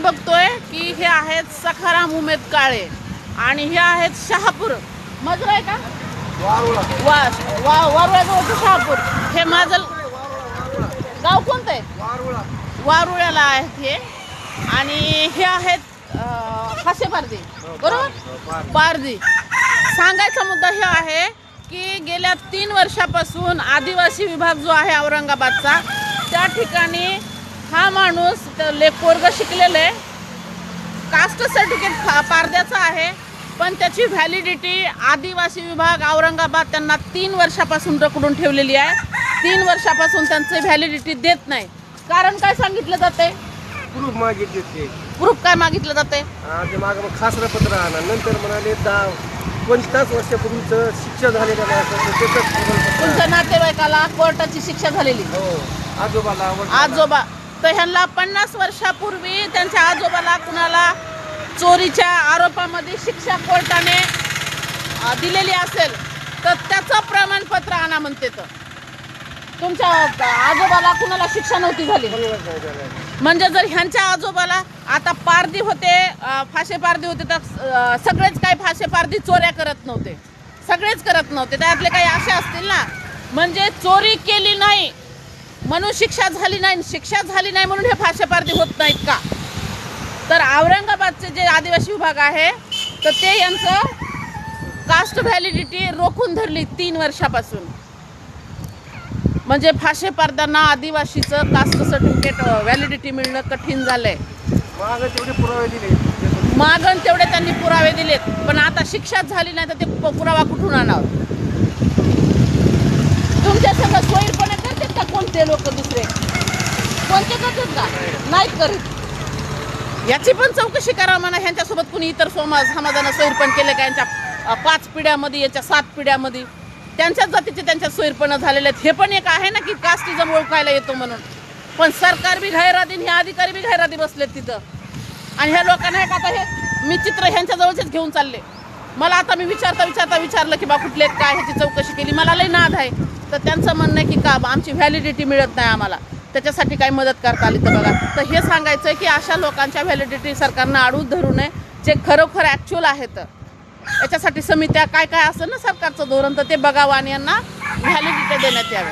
बघतोय की हे आहेत सखाराम उमेद काळे आणि हे आहेत शहापूर मजरा आहे का वारुळ्याजवळचं शहापूर. हे माझं गाव कोणतं आहे? वारुळ्याला आहेत हे. आणि हे आहेत फासे पारधी, बरोबर? पारधी. सांगायचा मुद्दा हे आहे की गेल्या 3 वर्षापासून आदिवासी विभाग जो आहे औरंगाबादचा, त्या ठिकाणी हा माणूस पोरग शिकलेलं आहे, कास्ट सर्टिफिकेट पारद्याचं आहे, पण त्याची व्हॅलिडिटी आदिवासी विभाग औरंगाबाद त्यांना 3 वर्षापासून रखडून ठेवलेली आहे. 3 वर्षापासून त्यांचे व्हॅलिडिटी देत नाही. कारण काय सांगितलं जाते? प्रूफ मागितले. प्रूफ काय मागितलं जाते? ते मागं मग खासरपत्र आणा. नंतर म्हणाले 25 वर्षापूर्वीचं शिक्षा झालेलं तुमच्या नातेवाईकाला कोर्टाची शिक्षा झालेली, आजोबा. तर ह्यांना 50 वर्षापूर्वी त्यांच्या आजोबाला कुणाला चोरीच्या आरोपामध्ये शिक्षा कोर्टाने दिलेली असेल तर त्याचं प्रमाणपत्र आणा म्हणते. तर तुमच्या आजोबाला कुणाला शिक्षा नव्हती झाली, म्हणजे जर ह्यांच्या आजोबाला आता पारधी होते, फाशे पारधी होते, तर सगळेच काही फाशे पारधी चोऱ्या करत नव्हते, सगळेच करत नव्हते. त्यातले काही असे असतील ना, म्हणजे चोरी केली नाही म्हणून शिक्षा झाली नाही, शिक्षा झाली नाही म्हणून हे फाशे पारधी होत नाहीत का? तर औरंगाबादचे जे आदिवासी विभाग आहे तर ते यांचं कास्ट व्हॅलिडिटी रोखून धरली 3 वर्षापासून. म्हणजे फाशे पारध्यांना आदिवासीचं कास्ट सर्टिफिकेट व्हॅलिडिटी मिळणं कठीण झालंय. मागण तेवढे त्यांनी पुरावे दिलेत, पण आता शिक्षाच झाली नाही तर ते पुरावा कुठून आणावं? तुमच्या सगळं सोयीपणे करतात का कोणते लोक? दुसरे कोणते करतात का? नाहीत करीत. याची पण चौकशी करा म्हणा. ह्यांच्यासोबत कुणी इतर समाजानं सोयीपण केलं का? यांच्या 5 पिढ्यामध्ये, याच्या 7 पिढ्यामध्ये त्यांच्याच जातीचे त्यांच्या सोयीपण झालेले आहेत. हे पण एक आहे ना की कास्टिझम ओळखायला येतो म्हणून. पण सरकार बी गैरादी, हे अधिकारी बी गैरादी बसलेत तिथं. आणि ह्या लोकांना एक आता हे मी चित्र ह्यांच्या जवळचेच घेऊन चालले. मला आता मी विचारलं की बा कुठले काय, ह्याची चौकशी केली. मला लई नाद आहे. तर त्यांचं म्हणणं आहे की का आमची व्हॅलिडिटी मिळत नाही आम्हाला, त्याच्यासाठी काही मदत करता आली तर बघा. तर हे सांगायचं आहे की अशा लोकांच्या व्हॅलिडिटी सरकारनं आडून धरू नये, जे खरोखर ॲक्च्युअल आहेत. याच्यासाठी समित्या काय काय असं ना सरकारचं धोरण, तर ते बघावं आणि यांना व्हॅलिडिटी देण्यात यावे.